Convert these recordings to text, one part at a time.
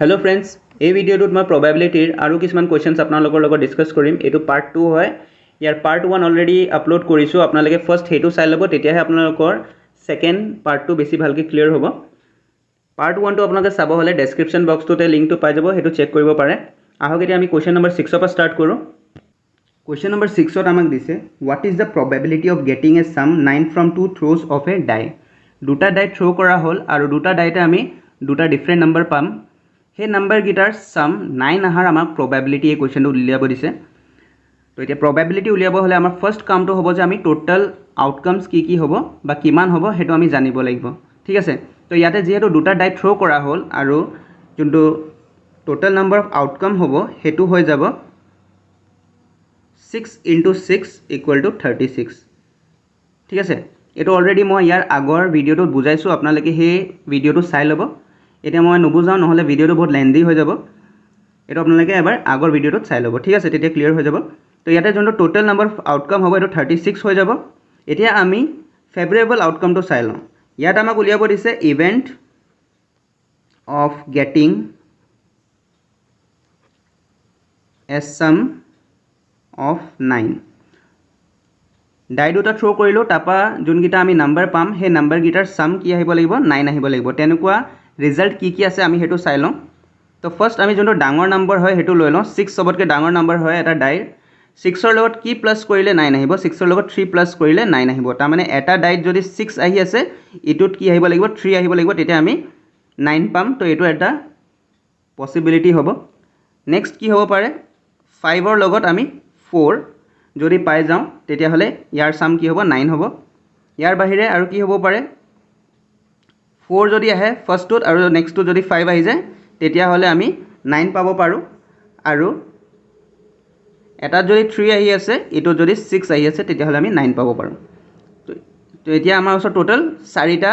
Hello friends এই ভিডিওটোত মই প্ৰবাবিলিটিৰ আৰু কিছুমান কোৱেশ্চনছ আপোনালোকৰ লগত ডিসকাস কৰিম এটো পাৰ্ট 2 হয় ইয়াৰ পাৰ্ট 1 অলৰেডি আপলোড কৰিছো আপোনালোকে ফাৰ্স্ট হেতু চাই লব তেতিয়াহে আপোনালোকৰ সেকেন্ড পাৰ্টটো বেছি ভালকৈ ক্লিয়াৰ হ'ব পাৰ্ট 1 টো আপোনালোকে চাব হলে ডেসক্ৰিপচন বক্সটোতে লিংকটো পাই যাব হেতু চেক কৰিব পাৰে আহক এতিয়া আমি কোৱেশ্চন নম্বৰ 6 পৰা ষ্টাৰ্ট কৰো কোৱেশ্চন নম্বৰ 6 ত আমাক দিছে what is the probability of getting a sum 9 from two throws of a die দুটা ডাই থ্ৰো কৰা হল আৰু দুটা ডাইতে আমি দুটা ডিফাৰেন্ট নাম্বাৰ পাম हे नंबर गिटार सम 9 आहार आमाक प्रोबेबिलिटी ए क्वेश्चन उलियाब दिसे तो इते प्रोबेबिलिटी उलियाब हले आमार फर्स्ट काम तो होबो जे आमी टोटल आउटकम्स की होबो बा किमान होबो हेतु आमी जानिब লাগিব ठीक আছে तो याते जेहेतु दुटा डाइ थ्रो करा होल आरो जुंटो टोटल नंबर ऑफ आउटकम होबो हेतु होय जाबो 6 * 6 = 36 ठीक আছে एतो ऑलरेडी মই ইয়াৰ আগৰ ভিডিওটো বুজাইছো আপোনালোকে হে ভিডিওটো চাই লব এটা মই নুবুজাও নহলে ভিডিওটো বহুত লেন্দি হৈ যাব এটা আপোনালোকে এবাৰ আগৰ ভিডিওটো চাই লব ঠিক আছে তেতিয়া ক্লিয়াৰ হৈ যাব তো ইয়াতে যোনটো টোটাল নাম্বাৰ অফ আউটকাম হ'ব এটো 36 হৈ যাব এতিয়া আমি ফেভৰেবল আউটকামটো চাই লম ইয়াত আমাক উলিয়াব দিছে event of getting A sum of 9 ডাই দুটা থ্ৰো কৰিলো তাপা যোনকিটা আমি নাম্বাৰ পাম হে নাম্বাৰ গিটাৰ সাম কি আহিব লাগিব 9 আহিব লাগিব তেনেকুৱা रिजल्ट की আছে আমি হেতু চাই লম তো ফাৰ্স্ট আমি যোনটো ডাঙৰ নাম্বাৰ হয় হেতু লৈ লম 6 সবতকে ডাঙৰ নাম্বাৰ হয় এটা ডাইৰ 6 ৰ লগত কি প্লাস কৰিলে 9 আহিব 6 ৰ লগত 3 প্লাস কৰিলে 9 আহিব তাৰ মানে এটা ডাইত যদি 6 আহি আছে ইটুত কি আহিব লাগিব 3 আহিব লাগিব তেতিয়া আমি 9 পাম তো এটো এটা পসিবিলিটি হ'ব নেক্সট কি হ'ব পাৰে 5 ৰ লগত আমি 4 যদি পাই যাও তেতিয়া হলে ইয়াৰ সাম কি হ'ব 9 হ'ব ইয়াৰ বাহিৰে আৰু কি হ'ব পাৰে 4 যদি আহে ফাৰ্স্টত আৰু নেক্সটটো যদি 5 আহি যায় তেতিয়া হলে আমি 9 পাব পাৰো আৰু এটা যদি 3 আহি আছে এটো যদি 6 আহি আছে তেতিয়া হলে আমি 9 পাব পাৰো তো এতিয়া আমাৰ ওচৰত টোটাল 4টা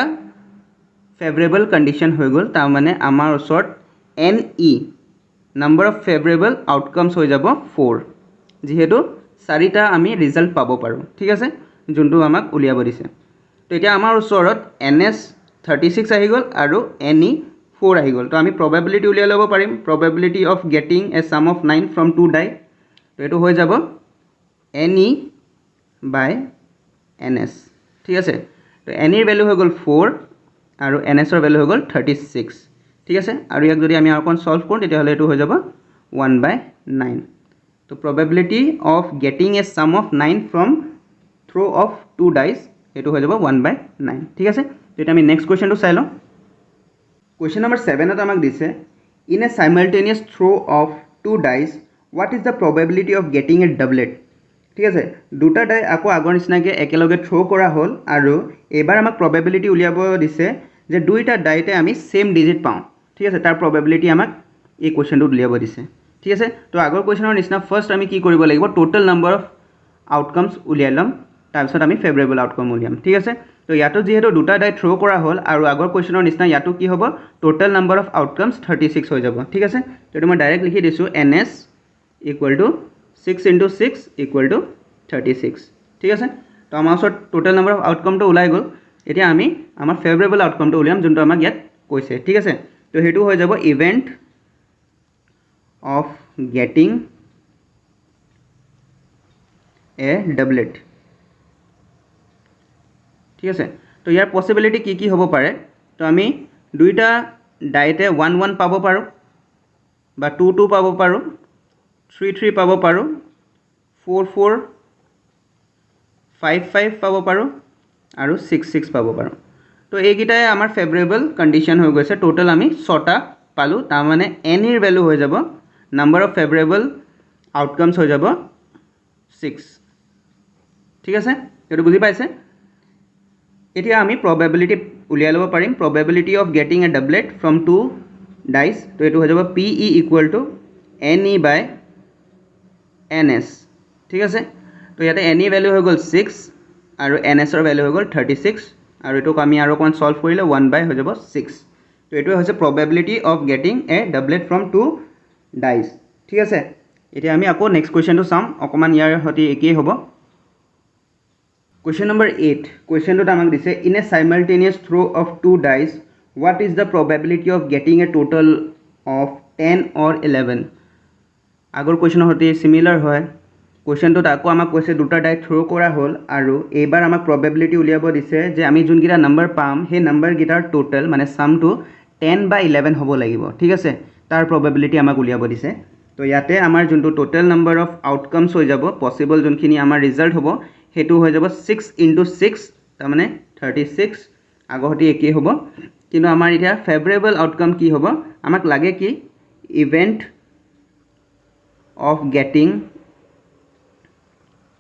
ফেভৰেবল কন্ডিশন হৈ গল তাৰ মানে আমাৰ ওচৰত NE নাম্বাৰ অফ ফেভৰেবল আউটকামস হৈ যাব 4 যেহেতু 4টা আমি ৰিজাল্ট পাব পাৰো ঠিক আছে যোনটো আমাক উলিয়াব দিছে তো এতিয়া আমাৰ ওচৰত NS 36 আহি গল আৰু NE 4 আহি গল তো আমি probability উলিয়াই লব পাৰিম probability of getting a sum of 9 from two die তো এটো হৈ যাব NE by NS ঠিক আছে তো NE এর ভ্যালু হৈ গল 4 আৰু NS এৰ ভ্যালু হৈ গল 36 ঠিক আছে আৰু ইয়াক যদি আমি আৰু কোন সলভ কৰো তেতিয়া হলে এটো হৈ যাব 1/9 তো probability of getting a sum of 9 from throw of two dice এটো হৈ যাব 1/9 ঠিক আছে এটা আমি নেক্সট কোৱেশ্চনটো চাই লওঁ কোৱেশ্চন নম্বৰ 7 ত আমাক দিছে in a simultaneous throw of two dice what is the probability of getting a doublet ঠিক আছে দুটা ডাই আকৌ আগৰ নিচিনাকৈ একেলগে থ্ৰো কৰা হ'ল আৰু এবাৰ আমাক প্ৰবাবিলিটি উলিয়াব দিছে যে দুইটা ডাইতে আমি সেম ডিজিট পাওঁ ঠিক আছে তাৰ প্ৰবাবিলিটি আমাক এই কোৱেশ্চনটো উলিয়াব দিছে ঠিক আছে তো আগৰ কোৱেশ্চনৰ নিচিনা ফাৰ্স্ট আমি কি কৰিব লাগিব টোটাল নাম্বাৰ অফ আউটকামস উলিয়াই লম তাৰপিছত আমি ফেভৰেবল আউটকাম উলিয়াম ঠিক আছে তো ইয়াতো যেহেতু দুটা ডাই থ্ৰো কৰা হল আৰু আগৰ কোৱেশ্চনৰ নিচিনা ইয়াতো কি হ'ব টোটাল নাম্বাৰ অফ আউটকামস 36 হৈ যাব ঠিক আছে তো এটো মই ডাইৰেক্ট লিখি দিছো NS = 6 * 6 = 36 ঠিক আছে তো আমাৰ ওচৰত টোটাল নাম্বাৰ অফ আউটকামটো ওলাই গল এতিয়া আমি আমাৰ ফেভৰেবল আউটকামটো উলিয়াম যোনটো আমাক ইয়াত কৈছে ঠিক আছে তো হেতু হৈ যাব event of getting a doublet ঠিক আছে তো ইয়াৰ পসিবিলিটি কি হ'ব পাৰে তো আমি দুইটা ডাইতে 1 1 পাব পাৰো বা 2 2 পাব পাৰো 3 3 পাব পাৰো 4 4 5 5 পাব পাৰো আৰু 6 6 পাব পাৰো তো এইগিটাই আমাৰ ফেভৰেবল কন্ডিশন হৈ গৈছে টোটাল আমি 6টা পালো তাৰ মানে n এৰ ভ্যালু হৈ যাব নাম্বাৰ অফ ফেভৰেবল আউটকামস হৈ যাব 6 ঠিক আছে এটো বুজি পাইছে এতিয়া আমি probability উলিয়াই লব পাৰিম probability of getting a doublet from two dice তো এটো হৈ যাব PE = NE by NS ঠিক আছে তো ইয়াতে NE ভ্যালু হৈ গল 6 আৰু NS এৰ ভ্যালু হৈ গল 36 আৰু এটো আমি আৰু কোন সলভ কৰিলে 1 হৈ যাব 6 তো এটো হৈছে probability of getting a doublet from two dice ঠিক আছে এতিয়া আমি আকৌ নেক্সট কোৱেশ্চনটো চাম অকমান ইয়াৰ হতি একেই হ'ব Question number 8. Question to tamak dise in a simultaneous throw of two dice, what is the probability of getting a total of 10 or 11 আগৰ কোৱেশ্চনৰ সৈতে সিমিলাৰ হয় কোৱেশ্চনটোত আকৌ আমাক কৈছে দুটা ডাই থ্ৰো কৰা হ'ল আৰু এইবাৰ আমাক প্ৰবাবিলিটি উলিয়াব দিছে যে আমি যোনকেইটা নাম্বাৰ পাম সেই নাম্বাৰ গিটাৰ টোটাল মানে সামটো 10 বা 11 হ'ব লাগিব ঠিক আছে তাৰ প্ৰবাবিলিটি আমাক উলিয়াব দিছে তো ইয়াতে আমাৰ যোনটো টোটাল নাম্বাৰ অফ আউটকামছ হৈ যাব পসিবল যোনখিনি আমাৰ ৰিজাল্ট হ'ব হেতু হৈ যাব 6 * 6 তাৰ মানে 36 আগহতি একেই হ'ব কিন্তু আমাৰ এতিয়া ফেভৰেবল আউটকাম কি হ'ব আমাক লাগে কি event of getting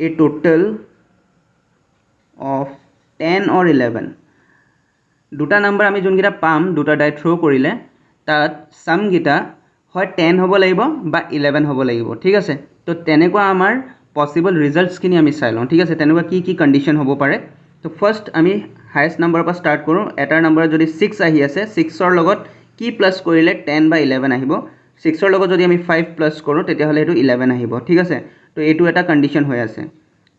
a total of 10 or 11 দুটা নাম্বাৰ আমি যোনকেইটা পাম দুটা ডাই থ্ৰো কৰিলে তাত সাম গিটা হয় 10 হ'ব লাগিব বা 11 হ'ব লাগিব ঠিক আছে তো তেনেকুৱা আমাৰ পসিবল ৰিজাল্টছ খিনি আমি চাই লওঁ ঠিক আছে তেনেকুৱা কি কি কন্ডিশন হ'ব পাৰে তো ফাৰ্স্ট আমি হাইয়েস্ট নাম্বাৰৰ পৰা স্টাৰ্ট কৰো এটাৰ নাম্বাৰ যদি 6 আহি আছে 6 ৰ লগত কি প্লাস কৰিলে 10 বা 11 আহিব 6 ৰ লগত যদি আমি 5 প্লাস কৰো তেতিয়া হলে এটো 11 আহিব ঠিক আছে তো এটো এটা কন্ডিশন হৈ আছে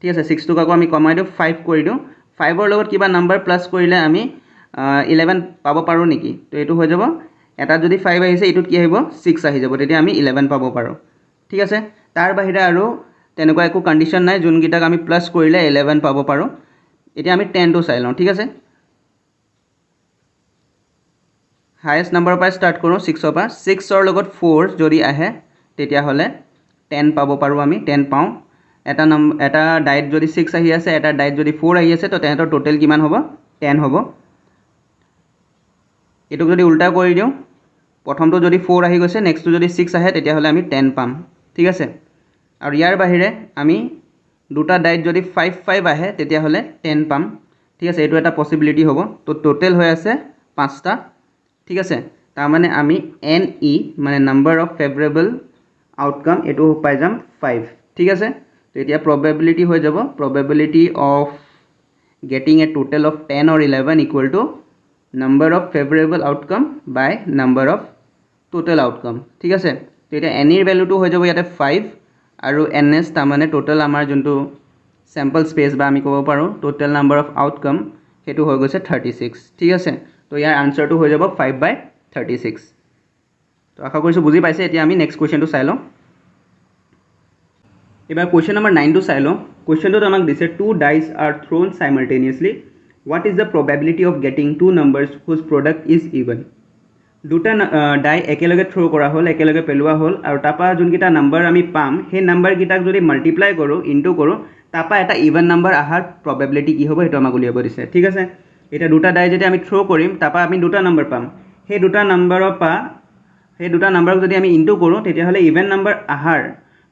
ঠিক আছে 6 টো কাকো আমি কমাই দিও 5 কৰি দিও 5 ৰ লগত কিবা নাম্বাৰ প্লাস কৰিলে আমি 11 পাব পাৰো নেকি তো এটো হৈ যাব এটা যদি 5 আহিছে এটোত কি আহিব 6 আহি যাব তেতিয়া আমি 11 পাব পাৰো ঠিক আছে তাৰ বাহিৰে আৰু তেনেকুৱা একো কন্ডিশন নাই যোন গিটাক আমি প্লাস কৰিলে 11 পাব পাৰো এতিয়া আমি 10 টো চাই লওঁ ঠিক আছে হাইয়েস্ট নাম্বাৰৰ পৰা স্টাৰ্ট কৰো 6 ৰ পৰা 6 ৰ লগত 4 যদি আহে তেতিয়া হলে 10 পাব পাৰো আমি 10 পাও এটা ডাইট যদি 6 আহি আছে এটা ডাইট যদি 4 আহি আছে তো তেহেতৰ টোটাল কিমান হ'ব 10 হ'ব এটো যদি উল্টা কৰি দিও প্ৰথমটো যদি 4 আহি গৈছে নেক্সটটো যদি 6 আহে তেতিয়া হলে আমি 10 পাম ঠিক আছে আৰু ইয়াৰ বাহিৰে আমি দুটা ডাইট যদি 5 5 আহে তেতিয়া হলে 10 পাম ঠিক আছে এটো এটা পসিবিলিটি হ'ব তো টোটাল হৈ আছে 5টা ঠিক আছে তাৰ মানে আমি NE মানে নাম্বাৰ অফ ফেভৰেবল আউটকাম এটো পাই যাম 5 ঠিক আছে তো এতিয়া প্ৰবাবিলিটি হৈ যাব probability of getting a total of 10 or 11 equal to number of favourable outcome by number of total outcome ঠিক আছে তো এতিয়া NE ৰ ভ্যালুটো হৈ যাব ইয়াতে 5 আৰু NS তাৰ মানে টোটাল আমাৰ যোনটো স্যাম্পল স্পেস বা আমি ক'ব পাৰো টোটাল নাম্বাৰ অফ আউটকাম হেতু হৈ গৈছে 36 ঠিক আছে তো ইয়াৰ আনসাৰটো হৈ যাব 5/36 তো আশা কৰিছো বুজি পাইছে এতিয়া আমি নেক্সট কোৱেশ্চনটো চাই লওঁ এবাৰ কোৱেশ্চন নম্বৰ 9 টো চাই লওঁ কোৱেশ্চনটোত আমাক দিছে two dice are thrown simultaneously what is the probability of getting two numbers whose product is even দুটা ডাই একেলগে থ্ৰো কৰা হ'ল একেলগে পেলোৱা হ'ল আৰু তাপা যোনকিটা নাম্বাৰ আমি পাম সেই নাম্বাৰ গিটাক যদি মাল্টিপ্লাই কৰো ইনটু কৰো তাপা এটা ইভেন নাম্বাৰ আহাৰ প্ৰবাবিলিটি কি হ'ব হেতু আমাক উলিয়াব দিছে ঠিক আছে এটা দুটা ডাই যদি আমি থ্ৰো কৰিম তাপা আমি দুটা নাম্বাৰ পাম সেই দুটা নাম্বাৰৰ পা সেই দুটা নাম্বাৰক যদি আমি ইনটু কৰো তেতিয়া হলে ইভেন নাম্বাৰ আহাৰ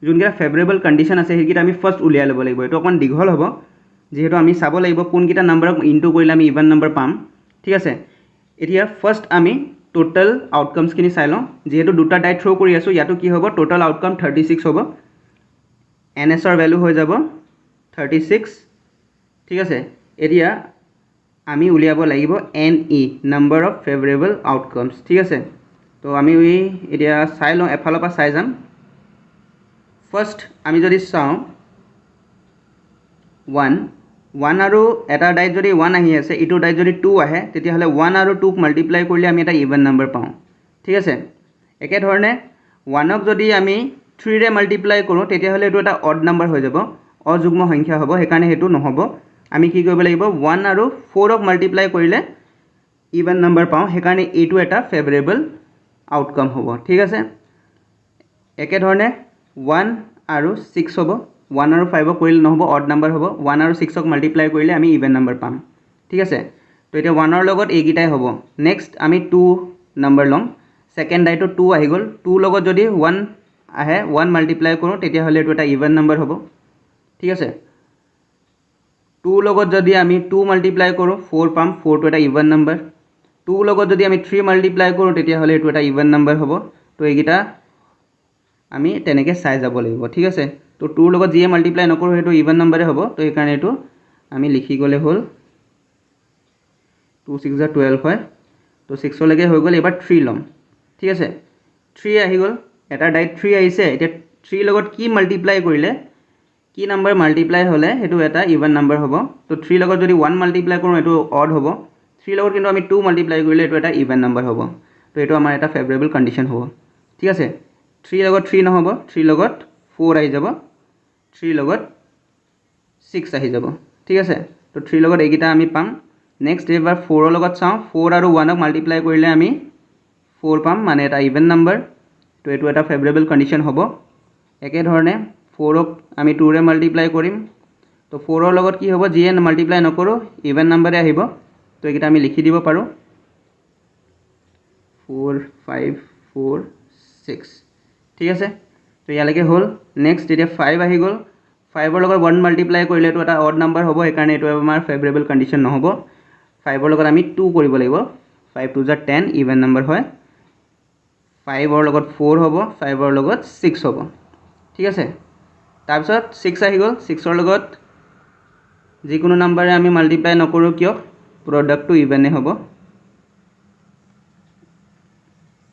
যোনকিটা ফেভৰেবল কন্ডিশন আছে হেকিটা আমি ফাৰ্স্ট উলিয়াই লব লাগিব এটো অকন দীঘল হ'ব যেহেতু আমি চাব লাগিব কোনকিটা নাম্বাৰক ইনটু কৰিলে আমি ইভেন নাম্বাৰ পাম ঠিক আছে এতিয়া ফাৰ্স্ট আমি টোটাল আউটকামস খিনি চাই লওঁ যেহেতু দুটা ডাই থ্ৰো কৰি আছো ইয়াটো কি হ'ব টোটাল আউটকাম 36 হ'ব NS ৰ ভ্যালু হৈ যাব 36 ঠিক আছে এতিয়া আমি উলিয়াব লাগিব NE নাম্বাৰ অফ ফেভৰেবল আউটকামস ঠিক আছে তো আমি এতিয়া চাই লওঁ এফালৰ পৰা চাই যাম ফাৰ্স্ট আমি যদি চাওঁ 1 আৰু এটা ডাইট যদি 1 আহি আছে ইটো ডাইট যদি 2 আহে তেতিয়া হলে 1 আৰু 2 ক মাল্টিপ্লাই কৰিলে আমি এটা ইভেন নাম্বাৰ পাওঁ ঠিক আছে একে ধৰণে 1 ক যদি আমি 3 ৰে মাল্টিপ্লাই কৰো তেতিয়া হলে এটো এটা অড নাম্বাৰ হৈ যাব অযুগ্ম সংখ্যা হ'ব হেকাৰণে হেতু নহব আমি কি কৰিব লাগিব 1 আৰু 4 ক মাল্টিপ্লাই কৰিলে ইভেন নাম্বাৰ পাওঁ হেকাৰণে এটো এটা ফেভৰেবল আউটকাম হ'ব ঠিক আছে একে ধৰণে 1 আৰু 6 হ'ব 1 আৰু 5 কৰিলে নহব অড নাম্বাৰ হ'ব 1 আৰু 6 ক মাল্টিপ্লাই কৰিলে আমি ইভেন নাম্বাৰ পাম ঠিক আছে তো এটা 1 ৰ লগত এইগিটাই হ'ব নেক্সট আমি 2 নাম্বাৰ লম সেকেন্ড ডাইটো 2 আহি গল 2 লগত যদি 1 আহে 1 মাল্টিপ্লাই কৰো তেতিয়া হলে এটো এটা ইভেন নাম্বাৰ হ'ব ঠিক আছে 2 লগত যদি আমি 2 মাল্টিপ্লাই কৰো 4 পাম 4 টো এটা ইভেন নাম্বাৰ 2 লগত যদি আমি 3 মাল্টিপ্লাই কৰো তেতিয়া হলে এটো এটা ইভেন নাম্বাৰ হ'ব তো এইগিটা আমি তেনেকে চাই যাব লাগিব ঠিক আছে তো 2 লগত জিয়ে মাল্টিপ্লাই নকৰো হেতু ইভেন নাম্বাৰে হ'ব তো এই কাৰণে এটো আমি লিখি গলে হল 2 6 12 হয় তো 6 লৈকে হৈ গল এবাৰ 3 লম ঠিক আছে 3 আহি গল এটা ডাইট 3 আহিছে এতিয়া 3 লগত কি মাল্টিপ্লাই কৰিলে কি নাম্বাৰ মাল্টিপ্লাই হলে হেতু এটা ইভেন নাম্বাৰ হ'ব তো 3 লগত যদি 1 মাল্টিপ্লাই কৰো এটো অড হ'ব 3 লগত কিন্তু আমি 2 মাল্টিপ্লাই কৰিলে এটো এটা ইভেন নাম্বাৰ হ'ব তো এটো আমাৰ এটা ফেভৰেবল কন্ডিশন হ'ব ঠিক আছে 3 লগত 3 নহব 3 লগত 4 আহি যাব 3 লগত 6 আহি যাব ঠিক আছে তো 3 লগত এইকিটা আমি পাম নেক্সট এবাৰ 4 ৰ লগত চাওঁ 4 আৰু 1 ক মাল্টিপ্লাই কৰিলে আমি 4 পাম মানে এটা ইভেন নাম্বাৰ তো এটো এটা ফেভৰেবল কন্ডিশন হ'ব একে ধৰণে 4 ক আমি 2 ৰে মাল্টিপ্লাই কৰিম তো 4 ৰ লগত কি হ'ব জিএন মাল্টিপ্লাই নকৰো ইভেন নাম্বাৰে আহিব তো এইকিটা আমি লিখি দিব পাৰো 4 5 4 6 ঠিক আছে তো ইয়ালৈকে হ'ল নেক্সট এতিয়া 5 আহি গ'ল 5 ৰ লগত 1 মাল্টিপ্লাই কৰিলে এটো এটা অড নাম্বাৰ হ'ব এইকাৰণে এটো আমাৰ ফেভৰেবল কন্ডিশন নহব 5 ৰ লগত আমি 2 কৰিব লাগিব 5 2 10 ইভেন নাম্বাৰ হয় 5 ৰ লগত 4 হ'ব 5 ৰ লগত 6 হ'ব ঠিক আছে তাৰপিছত 6 আহি গ'ল 6 ৰ লগত যিকোনো নাম্বাৰে আমি মাল্টিপ্লাই নকৰো কিয় প্ৰডাক্টটো ইভেনে হ'ব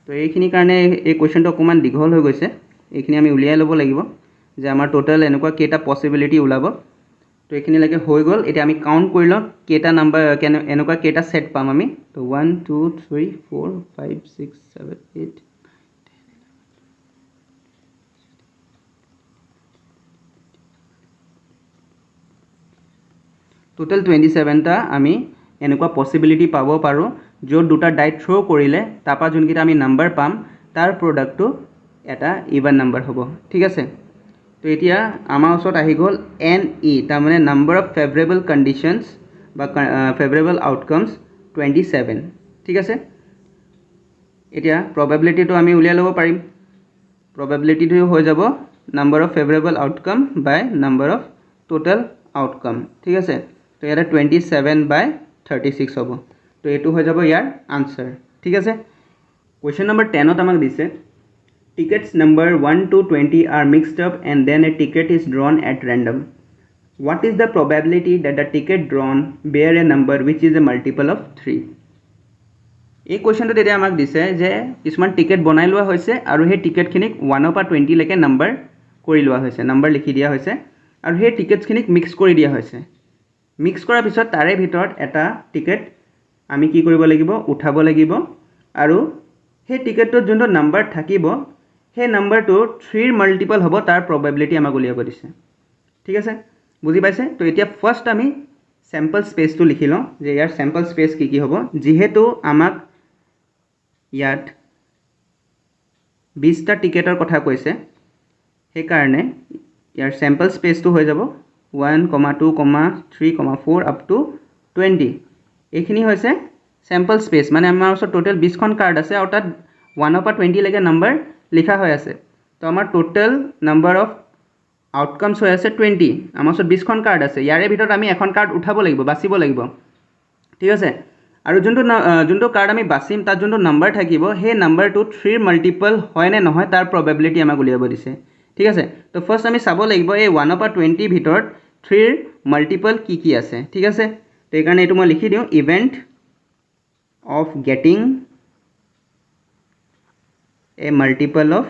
তো এইখিনি কাৰণে এই কোৱেশ্চনটো অকমান দীঘল হৈ গৈছে এইখিনি আমি উলিয়াই ল'ব লাগিব যে আমাৰ টোটাল এনেকুৱা কেটা পসিবিলিটি ওলাব তো এইখিনি লাগে হৈ গ'ল এতিয়া আমি কাউন্ট কৰি লওঁ কেটা নাম্বাৰ এনেকুৱা কেটা সেট পাম আমি তো 1 2 3 4 5 6 7 8 টোটাল 27 টা আমি এনেকুৱা পসিবিলিটি পাব পাৰো য'ত দুটা ডাইট থ্ৰো কৰিলে তাপা যোনকিটা আমি নাম্বাৰ পাম তাৰ প্ৰডাক্টটো এটা ইভেন নাম্বাৰ হ'ব ঠিক আছে তো এতিয়া আমাৰ ওচৰত আহি গ'ল NE তাৰ মানে নাম্বাৰ অফ ফেভৰেবল কন্ডিশনছ বা ফেভৰেবল আউটকামছ 27 ঠিক আছে এতিয়া প্ৰবাবিলিটিটো আমি উলিয়াই ল'ব পাৰিম প্ৰবাবিলিটিটো হৈ যাব number of favourable outcome by number of total outcome ঠিক আছে তো ইয়াতে 27 বাই 36 হ'ব তো এটো হৈ যাব ইয়াৰ আনসাৰ ঠিক আছে কোৱেশ্চন নম্বৰ 10 ত আমাক দিছে tickets number 1 to 20 are mixed up and then a ticket is drawn at random what is the probability that the ticket drawn bear a number which is a multiple of 3 এই কোৱেশ্চনটো তেতিয়া আমাক দিছে যে কিছুমান ticket বনাই লোৱা হৈছে আৰু সেই টিকেটখিনিক 1 পৰা 20 লৈকে নাম্বাৰ কৰি লোৱা হৈছে নাম্বাৰ লিখি দিয়া হৈছে আৰু সেই টিকেটখিনিক মিক্স কৰি দিয়া হৈছে মিক্স কৰাৰ পিছত তাৰে ভিতৰত এটা টিকেট আমি কি কৰিব লাগিব উঠাব লাগিব আৰু সেই টিকেটটোত যোনটো নাম্বাৰ থাকিব সেই নাম্বাৰটো 3 ৰ মাল্টিপল হ'ব তাৰ প্ৰবাবিলিটি আমাক উলিয়াব দিছে ঠিক আছে বুজি পাইছে তো এতিয়া ফাৰ্স্ট আমি স্যাম্পল স্পেচটো লিখি লওঁ যে ইয়াৰ স্যাম্পল স্পেচ কি হ'ব যেহেতু আমাক ইয়াত 20 টা টিকেটৰ কথা কৈছে সেই কাৰণে ইয়াৰ স্যাম্পল স্পেচটো হৈ যাব 1, 2, 3, 4 up to 20 এইখিনি হৈছে স্যাম্পল স্পেচ মানে আমাৰ ওচৰত টোটাল 20 খন কাৰ্ড আছে আৰু তাত 1 পৰা 20 লৈকে নাম্বাৰ লিখা হৈ আছে তো আমাৰ টোটাল নাম্বাৰ অফ আউটকামছ হৈ আছে 20 আমাৰ ওচৰত 20 খন কাৰ্ড আছে ইয়াৰে ভিতৰত আমি এখন কাৰ্ড উঠাব লাগিব বাছিব লাগিব ঠিক আছে আৰু যোনটো কাৰ্ড আমি বাছিম তাত যোনটো নাম্বাৰ থাকিব সেই নাম্বাৰটো 3 ৰ মাল্টিপল হয় নে নহয় তাৰ প্ৰবাবিলিটি আমাক উলিয়াব দিছে ঠিক আছে তো ফাৰ্স্ট আমি চাব লাগিব এই 1 পৰা 20 ভিতৰত 3 ৰ মাল্টিপল কি আছে ঠিক আছে তো এই কাৰণে এটো মই লিখি দিও event of getting a multiple of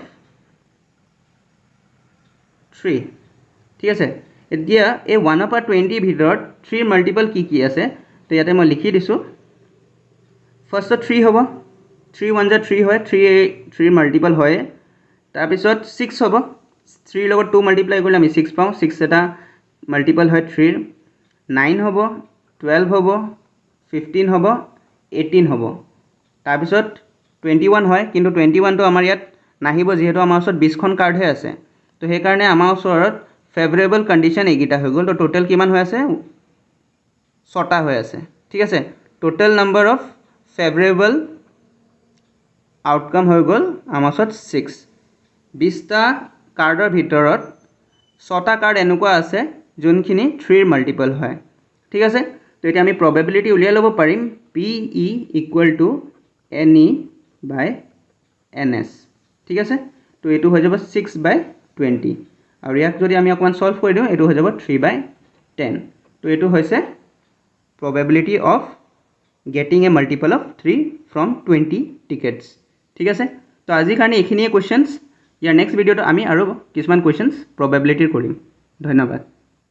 3 ঠিক আছে এতিয়া এই 1 পৰা 20 ভিতৰত 3 মাল্টিপল কি আছে তো ইয়াতে মই লিখি দিছো ফাৰ্স্ট 3 হ'ব 3 1 যা 3 হয় 3 মাল্টিপল হয় তাৰ পিছত 6 হ'ব 3 লগত 2 মাল্টিপ্লাই কৰিলে আমি 6 পাওঁ 6 এটা মাল্টিপল হয় 3 9 হ'ব 12 হ'ব 15 হ'ব 18 হ'ব তাৰ পিছত 21 হয় কিন্তু 21 টো আমাৰ ইয়াত নাহিব যেহেতু আমাৰ ওচৰত 20 খন কাৰ্ড হে আছে তো সেই কাৰণে আমাৰ ওচৰত ফেভৰেবল কন্ডিশন এইগিটা হৈ গ'ল তো টোটাল কিমান হৈ আছে 6টা হৈ আছে ঠিক আছে total number of favourable outcome হৈ গ'ল আমাৰ ওচৰত 6 20টা কাৰ্ডৰ ভিতৰত 6টা কাৰ্ড এনেকুৱা আছে যোনখিনি 3 ৰ মাল্টিপল হয় ঠিক আছে তো এতিয়া আমি প্ৰবাবিলিটি উলিয়াই ল'ব পাৰিম PE = NE by NS ঠিক আছে তো এটো হৈ যাব 6/20 আৰু ইয়াক যদি আমি অকমান সলভ কৰি দিও এটো হৈ যাব 3/10 তো এটো হৈছে probability of getting a multiple of 3 from 20 tickets ঠিক আছে তো আজি কাৰণে এইখিনিয়ে কোৱেশ্চনছ ইয়াৰ নেক্সট ভিডিওটো আমি আৰু কিছুমান কোৱেশ্চনছ probability কৰিম ধন্যবাদ